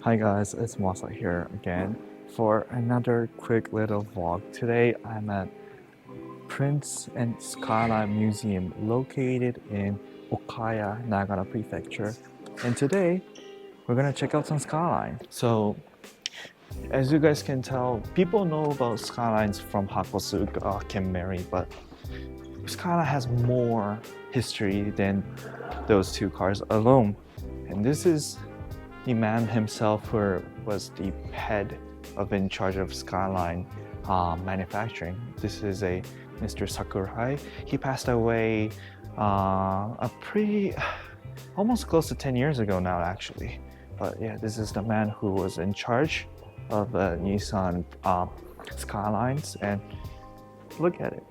Hi guys, it's Masa here again for another quick little vlog. Today I'm at Prince and Skyline Museum located in Okaya, Nagano Prefecture. And today we're gonna check out some skyline. So as you guys can tell, people know about skylines from Hakosuka, Kenmari, but Skyline has more history than those two cars alone. And this is the man himself who was the head of in charge of Skyline manufacturing. This is a Mr. Sakurai. He passed away almost close to 10 years ago now actually. But yeah, this is the man who was in charge of Nissan Skylines, and look at it.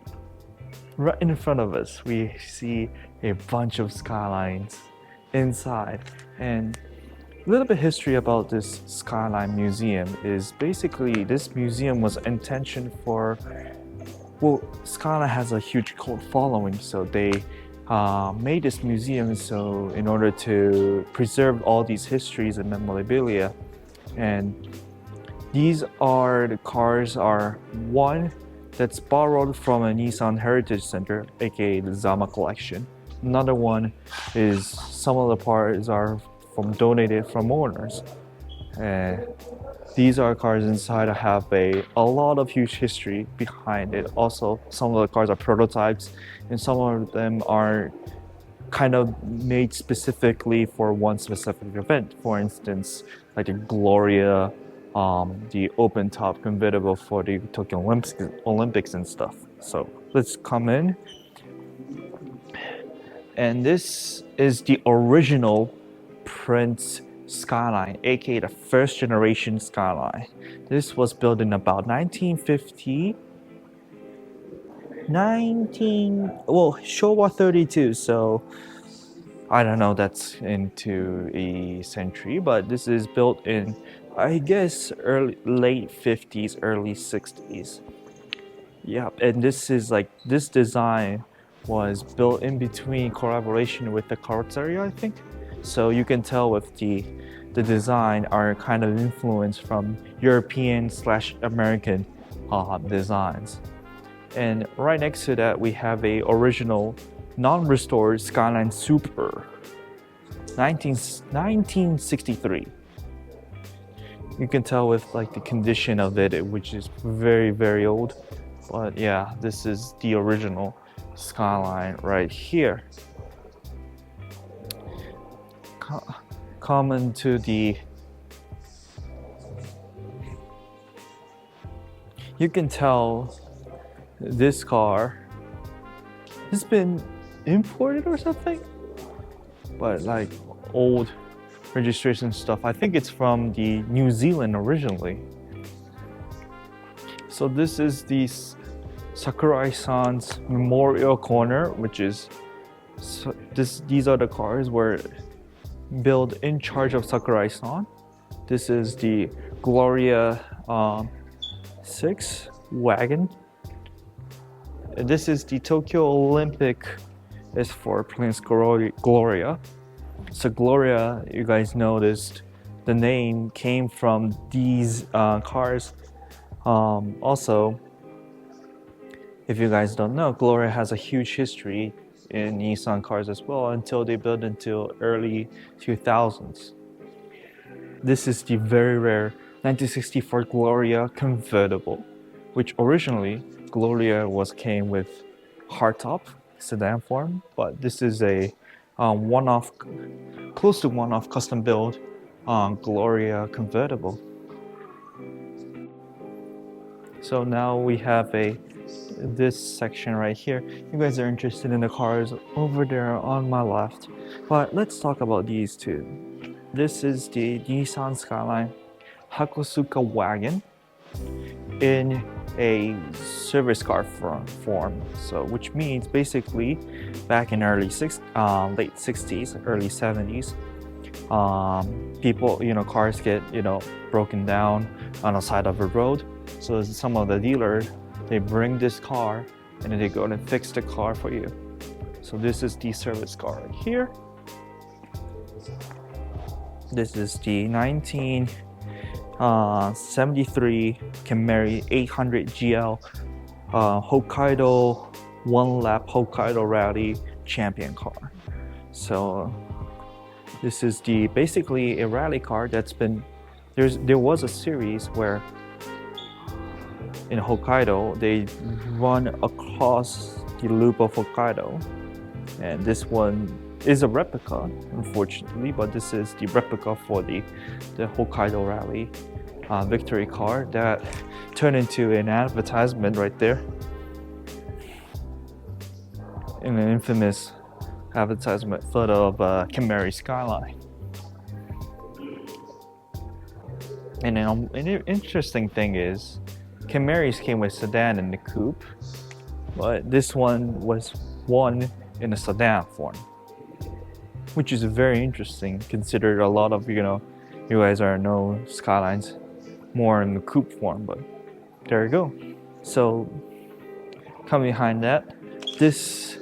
Right in front of us, we see a bunch of skylines inside. And a little bit history about this Skyline Museum is basically this museum was intentioned for, well, Skyline has a huge cult following, so they made this museum so in order to preserve all these histories and memorabilia. And these are the cars are one that's borrowed from a Nissan Heritage Center, aka the Zama collection. Another one is some of the parts are donated from owners. And these are cars inside that have a lot of huge history behind it. Also, some of the cars are prototypes, and some of them are kind of made specifically for one specific event. For instance, like the Gloria, the open top convertible for the Tokyo Olympics and stuff. So let's come in. And this is the original Prince Skyline, aka the first generation Skyline. This was built in about 1950, Showa 32, so I don't know, that's into a century, but this is built in, I guess, late 50s, early 60s. Yeah, and this design was built in between collaboration with the carrozzeria, I think. So you can tell with the design are kind of influenced from European/American designs. And right next to that, we have a original non-restored Skyline Super 1963. You can tell with like the condition of it, which is very, very old. But yeah, this is the original Skyline right here. Common to the, you can tell this car has been imported or something, but like old registration stuff. I think it's from the New Zealand originally. So this is the Sakurai-san's Memorial Corner, which is these are the cars were built in charge of Sakurai-san. This is the Gloria 6 wagon. This is the Tokyo Olympic is for Prince Gloria. So Gloria, you guys noticed the name came from these cars. Also, if you guys don't know, Gloria has a huge history in Nissan cars as well until they built until early 2000s. This is the very rare 1964 Gloria convertible, which originally Gloria came with hardtop sedan form, but this is a close to one-off custom build Gloria convertible. So now we have this section right here. You guys are interested in the cars over there on my left, but let's talk about these two. This is the Nissan Skyline Hakosuka wagon in a service car form. So which means basically back in late 60s, early 70s, people, cars get, broken down on the side of a road. So some of the dealers, they bring this car and then they go and fix the car for you. So this is the service car right here. This is the 1973 Camry 800 GL Hokkaido one lap Hokkaido Rally champion car. So this is basically a rally car that's been there was a series where in Hokkaido they run across the loop of Hokkaido, and this one is a replica, unfortunately, but this is the replica for the Hokkaido Rally victory car that turned into an advertisement right there, in an infamous advertisement photo of Camry Skyline. And then an interesting thing is, Camrys came with sedan and the coupe, but this one was won in a sedan form, which is very interesting considering a lot of, you guys are known Skylines more in the coupe form, but there you go. So coming behind that, this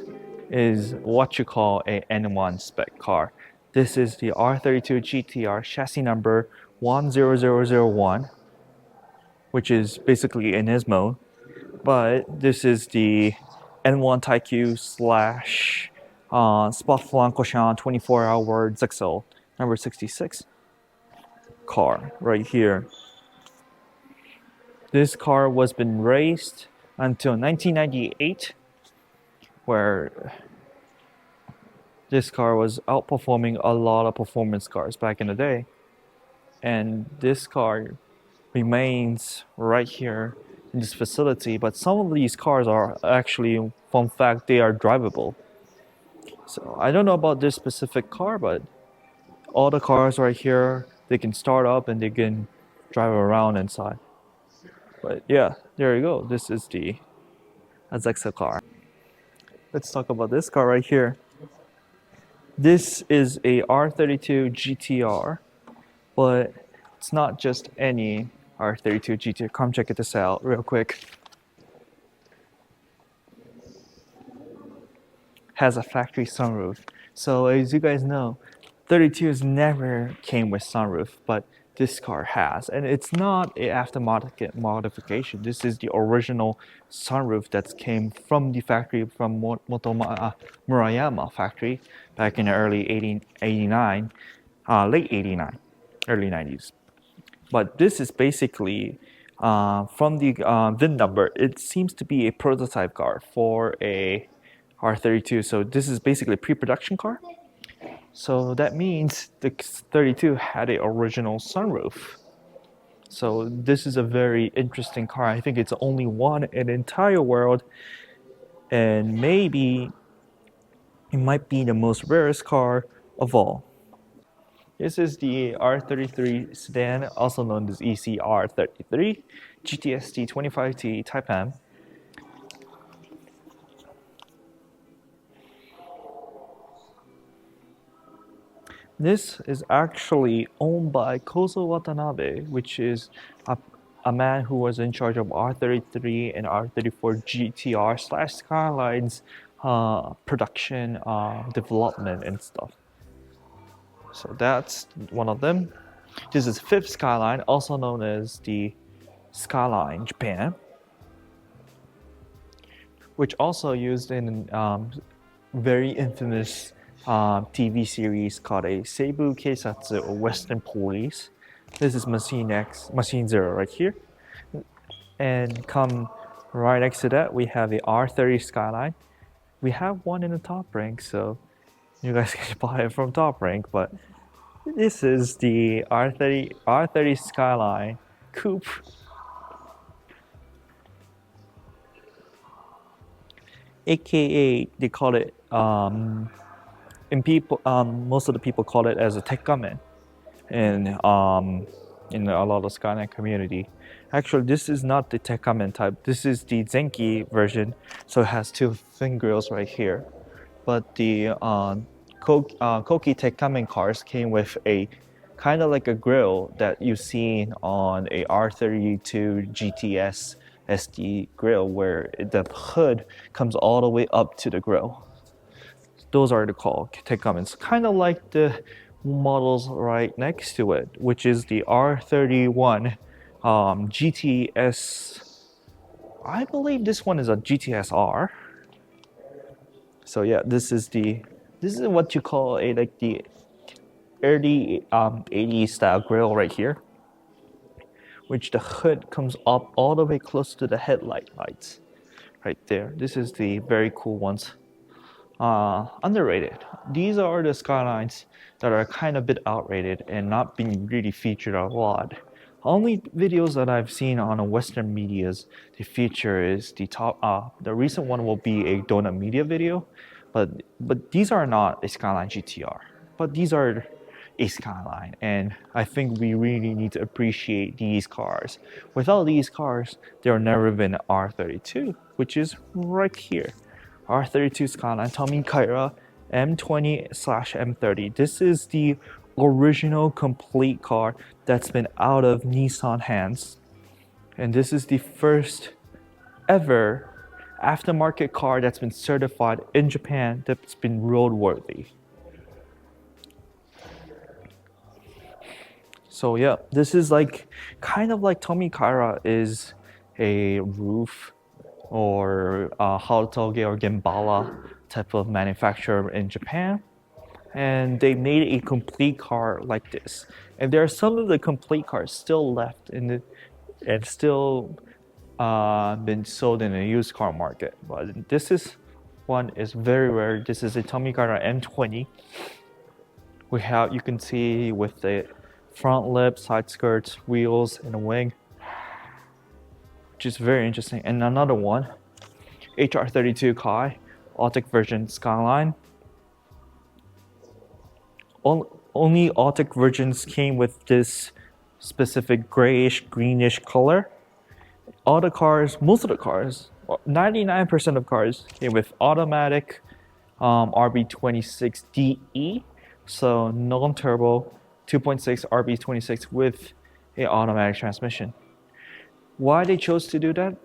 is what you call a N1 spec car. This is the R32 GTR chassis number 10001, which is basically an Nismo, but this is the N1 Taikyu slash Sportflankoshan 24-hour Zexel number 66 car right here. This car was been raced until 1998, where this car was outperforming a lot of performance cars back in the day. And this car remains right here in this facility, but some of these cars are actually, fun fact, they are drivable. So I don't know about this specific car, but all the cars right here, they can start up and they can drive around inside. But yeah, there you go. This is the Zexel car. Let's talk about this car right here. This is a R32 GTR, but it's not just any R32 GTR. Come check this out real quick. Has a factory sunroof. So as you guys know, 32s never came with sunroof, but this car has, and it's not an aftermarket modification. This is the original sunroof that came from the factory, from Murayama factory back in the early 89, late 89, early 90s. But this is basically from the VIN number, it seems to be a prototype car for a R32. So this is basically a pre-production car. So that means the 32 had an original sunroof. So this is a very interesting car. I think it's only one in the entire world, and maybe it might be the most rarest car of all. This is the R33 sedan, also known as EC-R33, GTST 25T Type M. This is actually owned by Kozo Watanabe, which is a man who was in charge of R33 and R34 GTR slash Skylines production, development and stuff. So that's one of them. This is fifth Skyline, also known as the Skyline Japan, which also used in very infamous TV series called a Seibu Keisatsu, or Western Police. This is Machine X, Machine Zero right here. And come right next to that, we have the R30 Skyline. We have one in the top rank, so you guys can buy it from top rank, but this is the R30 Skyline Coupe. AKA, they call it and people, most of the people call it as a Tekkamen in a lot of Skyline community. Actually, this is not the Tekkamen type. This is the Zenki version, so it has two thin grills right here. But the Koki Tekkamen cars came with a kind of like a grill that you've seen on a R32 GTS SD grill, where the hood comes all the way up to the grill. Those are the called Tekkamens. Kind of like the models right next to it, which is the R31 GTS. I believe this one is a GTS-R. So yeah, this is what you call a like the early 80s style grill right here, which the hood comes up all the way close to the headlight lights right there. This is the very cool ones. Underrated. These are the Skylines that are kind of a bit outrated and not being really featured a lot. Only videos that I've seen on a Western medias the feature is the recent one will be a Donut Media video, but these are not a Skyline GTR, but these are a Skyline, and I think we really need to appreciate these cars. Without these cars, there would never been an R32, which is right here. R32 Skyline Tommy Kaira M20/M30. This is the original complete car that's been out of Nissan hands, and this is the first ever aftermarket car that's been certified in Japan that's been roadworthy. So yeah, this is like kind of like Tommy Kaira is a roof or Harutoge or Gembala type of manufacturer in Japan, and they made a complete car like this. And there are some of the complete cars still left and still been sold in the used car market. But this one is very rare. This is a Tommy Kaira M20. You can see with the front lip, side skirts, wheels, and a wing, which is very interesting. And another one, HR32 Kai, Autic version Skyline. Only Autic versions came with this specific grayish, greenish color. All the cars, most of the cars, 99% of cars came with automatic RB26DE, so non-turbo 2.6 RB26 with an automatic transmission. Why they chose to do that?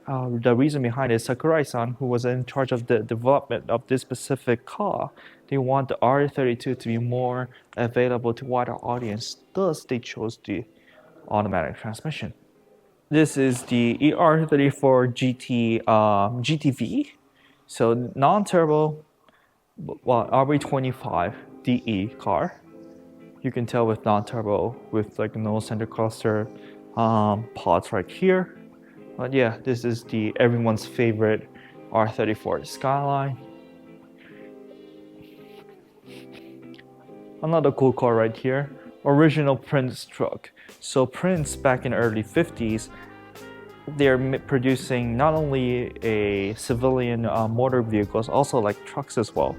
The reason behind it is Sakurai-san, who was in charge of the development of this specific car. They want the R32 to be more available to wider audience. Thus, they chose the automatic transmission. This is the ER34 GTV, so non-turbo, RB25 DE car. You can tell with non-turbo with like no center cluster pods right here. But yeah, this is everyone's favorite R34 Skyline. Another cool car right here, original Prince truck. So Prince back in early 50s, they're producing not only a civilian motor vehicles, also like trucks as well.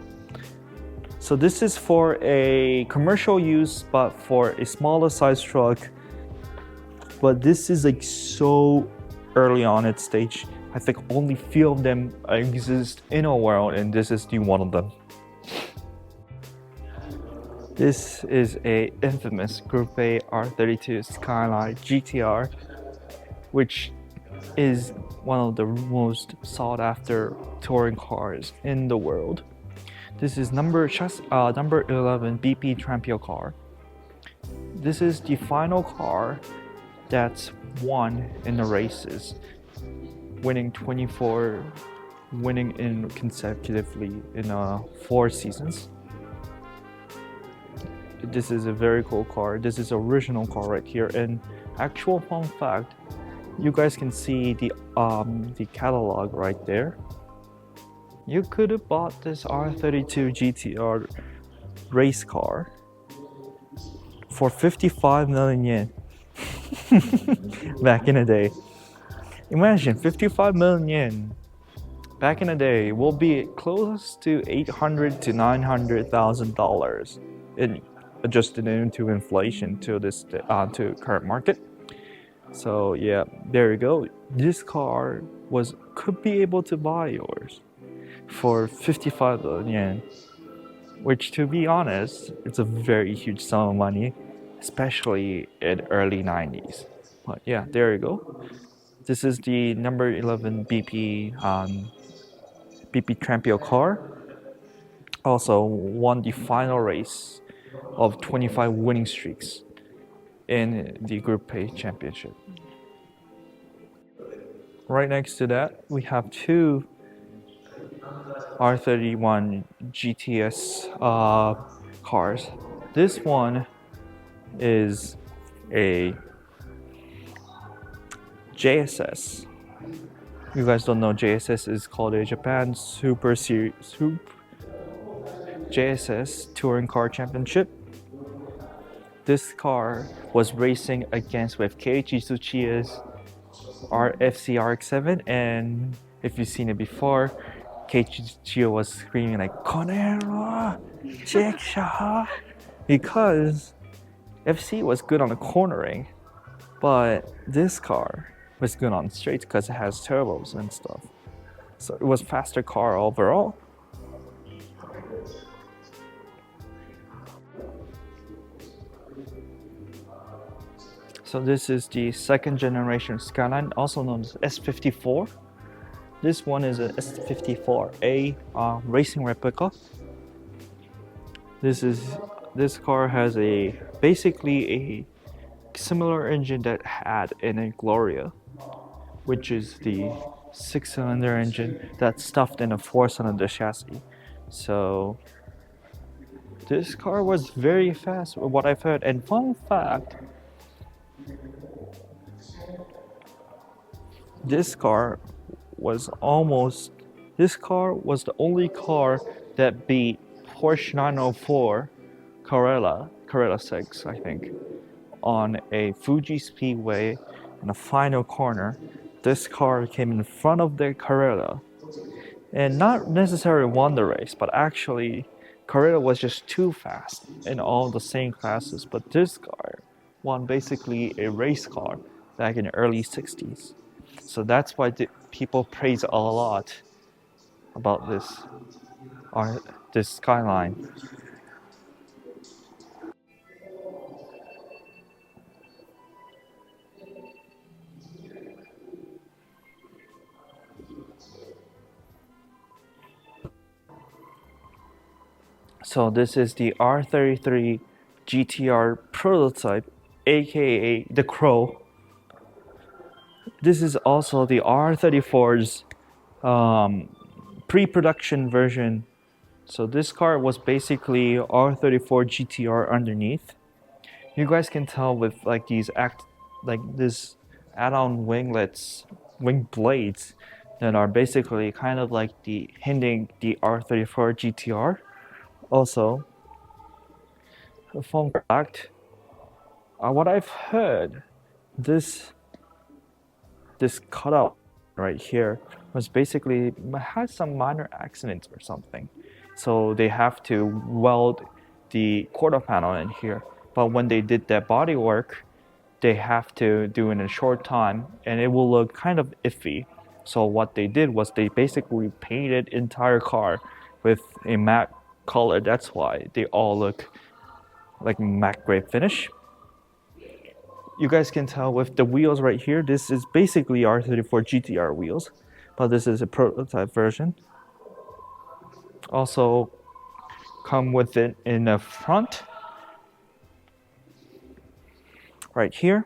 So this is for a commercial use, but for a smaller size truck. But this is like so early on its stage. I think only few of them exist in our world, and this is the one of them. This is a infamous Group A R32 Skyline GTR, which is one of the most sought after touring cars in the world. This is number 11 BP Trampio car. This is the final car that's won in the races, winning 24, winning consecutively in 4 seasons. This is a very cool car. This is original car right here. And actual fun fact, you guys can see the catalog right there. You could have bought this R32 GTR race car for 55 million yen back in the day. Imagine 55 million yen back in the day will be close to $800,000 to $900,000 in adjusted into inflation to current market. So yeah, there you go. This car could be able to buy yours for 55 million yen, which, to be honest, it's a very huge sum of money, especially in early 90s. But yeah, there you go. This is the number 11 BP Trampio car. Also won the final race of 25 winning streaks in the Group A championship. Right next to that, we have two R31 GTS cars. This one is a JSS. You guys don't know, JSS is called a Japan Super Series JSS Touring Car Championship. This car was racing against with Keiichi Tsuchiya's RFC RX-7, and if you've seen it before, Keiichi Tsuchiya was screaming like "Konero, Chiksha," because FC was good on the cornering, but this car was good on straights because it has turbos and stuff. So it was faster car overall. So this is the second generation Skyline, also known as S54. This one is a S54A racing replica. This car has basically a similar engine that had in a Gloria, which is the 6-cylinder engine that's stuffed in a 4-cylinder chassis. So this car was very fast, what I've heard. And fun fact, this car was the only car that beat Porsche 904 Carrera 6, I think, on a Fuji Speedway in a final corner. This car came in front of the Carrera and not necessarily won the race, but actually Carrera was just too fast in all the same classes. But this car won basically a race car back in the early 60s. So that's why people praise a lot about this Skyline. So this is the R33 GTR prototype, aka the Crow. This is also the R34's pre-production version. So this car was basically R34 GTR underneath. You guys can tell with like this add-on wing blades that are basically kind of like hinting the R34 GTR. Also, a fun fact, what I've heard, this cutout right here was basically had some minor accidents or something, so they have to weld the quarter panel in here. But when they did that body work, they have to do it in a short time, and it will look kind of iffy. So what they did was they basically painted entire car with a matte color. That's why they all look like matte gray finish. You guys can tell with the wheels right here, this is basically R34 GTR wheels, but this is a prototype version. Also come with it in the front right here.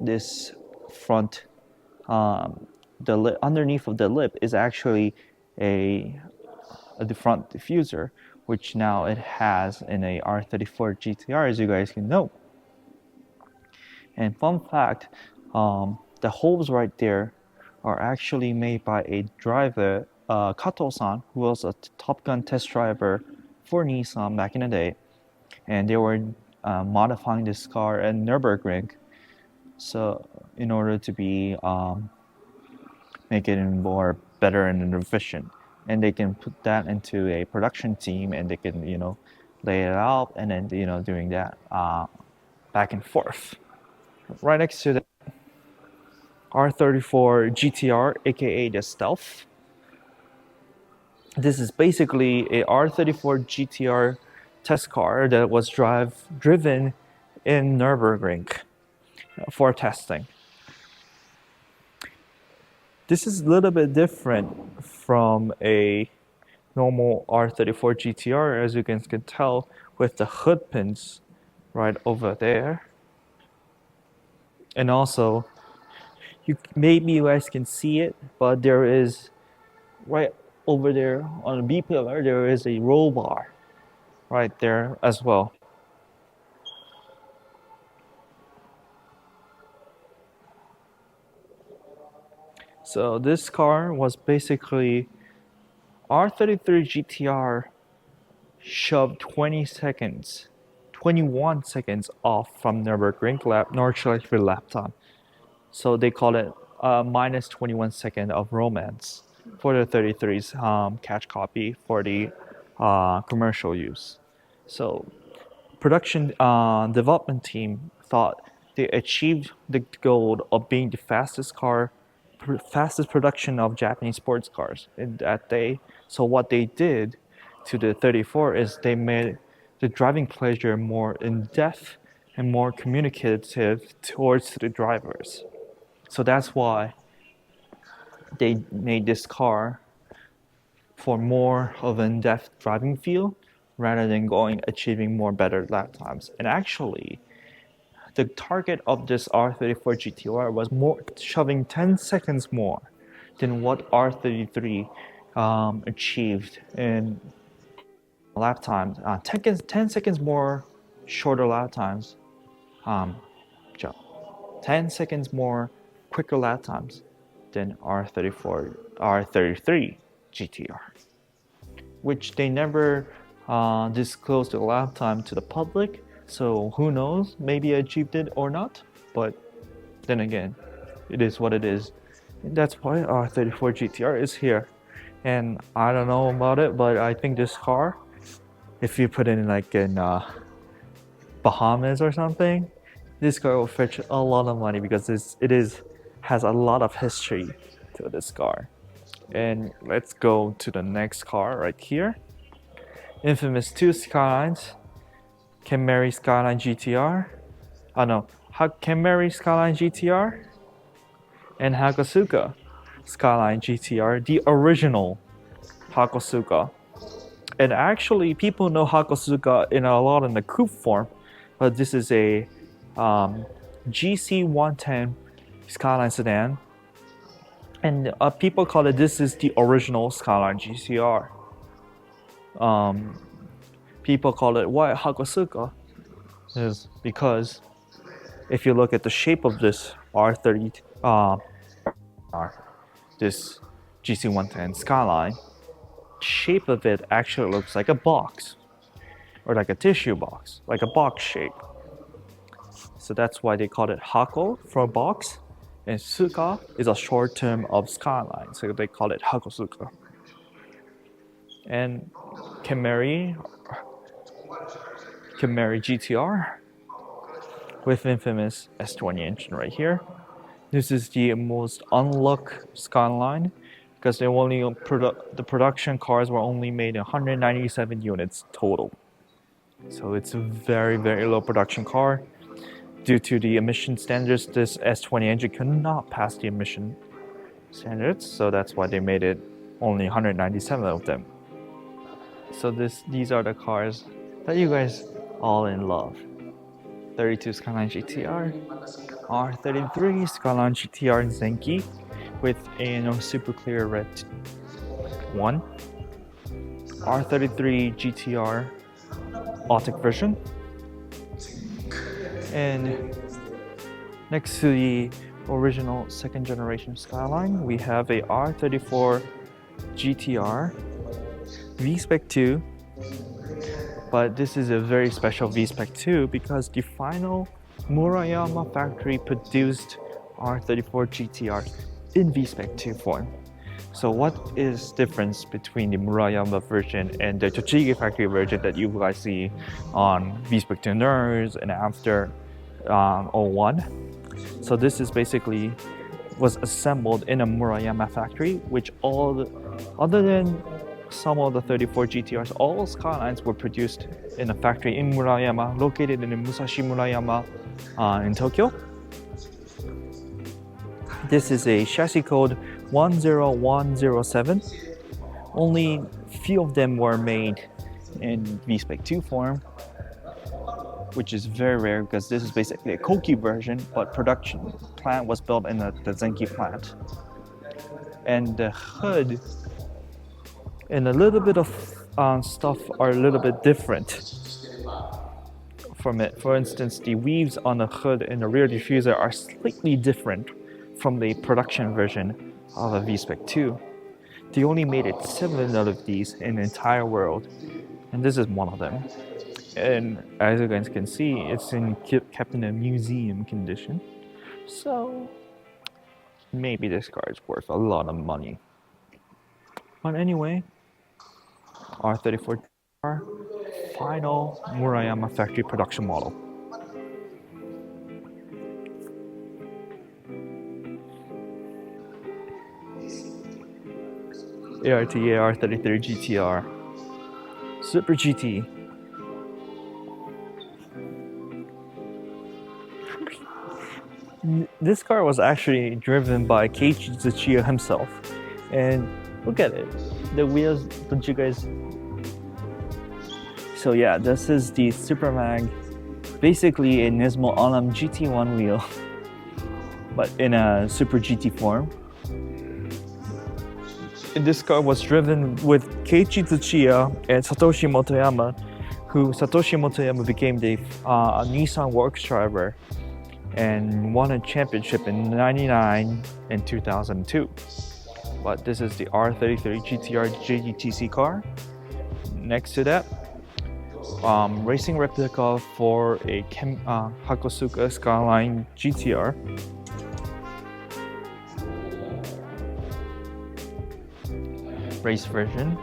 This front, underneath of the lip is actually the front diffuser, which now it has in a R34 GTR, as you guys can know. And fun fact, the holes right there are actually made by a driver, Kato-san, who was a Top Gun test driver for Nissan back in the day, and they were modifying this car at Nürburgring, so in order to be make it more better and efficient, and they can put that into a production team, and they can lay it out, and then doing that back and forth. Right next to the R34 GTR, aka the Stealth. This is basically a R34 GTR test car that was driven in Nürburgring for testing. This is a little bit different from a normal R34 GTR, as you can tell, with the hood pins right over there. And also, maybe you guys can see it, but there is right over there on the B pillar, there is a roll bar right there as well. So this car was basically R33 GTR shoved 21 seconds off from Nürburgring lap time. So they call it minus 21 second of romance for the 33's catch copy for the commercial use. So production development team thought they achieved the goal of being the fastest production of Japanese sports cars in that day. So what they did to the 34 is they made the driving pleasure more in-depth and more communicative towards the drivers. So that's why they made this car for more of an in-depth driving feel rather than achieving more better lap times. And actually, the target of this R34 GTR was shoving 10 seconds more than what R33 achieved in lap times. 10 seconds more shorter lap times. 10 seconds more quicker lap times than R33 GTR, which they never disclosed the lap time to the public. So who knows, maybe I achieved it or not, but then again, it is what it is. And that's why R34 GTR is here. And I don't know about it, but I think this car, if you put it in like in Bahamas or something, this car will fetch a lot of money because it has a lot of history to this car. And let's go to the next car right here. Infamous 2 Skylines. Can marry Skyline GTR. Can marry Skyline GTR and Hakosuka Skyline GTR, the original Hakosuka. And actually, people know Hakosuka in the coupe form, but this is a GC110 Skyline sedan, and people call it this is the original Skyline GTR. People call it why Hakosuka is because if you look at the shape of this R30 this GC110 Skyline, shape of it actually looks like a box or like a tissue box, like a box shape. So that's why they call it Hako for box, and Suka is a short term of Skyline, so they call it Hakosuka. And can marry GTR with infamous S20 engine right here. This is the most unlucky Skyline because the production cars were only made 197 units total. So it's a very, very low production car. Due to the emission standards, this S20 engine could not pass the emission standards, so that's why they made it only 197 of them. So these are the cars that you guys all in love. 32 Skyline GTR, R33 Skyline GTR Zenki with a super clear red one, R33 GTR Autic version, and next to the original second generation Skyline, we have a R34 GTR V-Spec 2, but this is a very special V-Spec 2 because the final Murayama factory produced R34 GTR in V-Spec 2 form. So what is difference between the Murayama version and the Tochigi factory version that you guys see on V-Spec 2 nerds and after 01? So this is basically was assembled in a Murayama factory, which other than some of the 34 GTRs, all Skylines were produced in a factory in Murayama, located in Musashi Murayama in Tokyo. This is a chassis code 10107. Only few of them were made in V-Spec 2 form, which is very rare because this is basically a Koki version, but production plant was built in the Zenki plant. And the hood and a little bit of stuff are a little bit different from it. For instance, the weaves on the hood and the rear diffuser are slightly different from the production version of a V-Spec 2. They only made it 7 out of these in the entire world, and this is one of them. And as you guys can see, it's kept in a museum condition, so maybe this car is worth a lot of money. But anyway, R34 car, final Murayama factory production model. ARTA R33 GTR, Super GT. This car was actually driven by Keiichi Tsuchiya himself, and look at it, the wheels, don't you guys? So yeah, this is the Supermag, basically a Nismo Alum GT1 wheel, but in a Super GT form. This car was driven with Keiichi Tsuchiya and Satoshi Motoyama, who Satoshi Motoyama became the Nissan Works driver and won a championship in '99 and 2002. But this is the R33 GTR JDTC car. Next to that, racing replica for a Hakosuka Skyline GTR. Race version.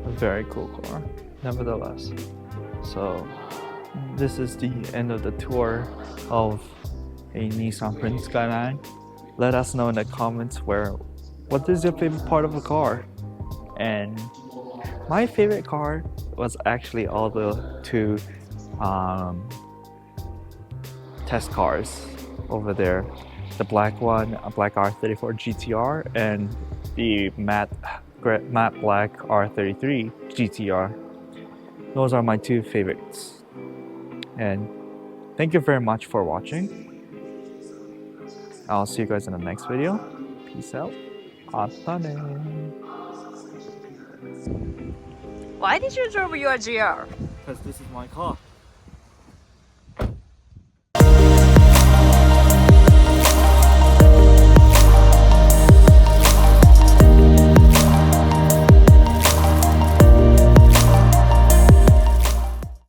A very cool car, nevertheless. So this is the end of the tour of a Nissan Prince Skyline. Let us know in the comments what is your favorite part of the car. And my favorite car was actually all the two test cars over there. The black one, a black R34 GTR, and the matte black R33 GTR. Those are my two favorites. And thank you very much for watching. I'll see you guys in the next video. Peace out. Atane. Why did you drive your GR? Because this is my car.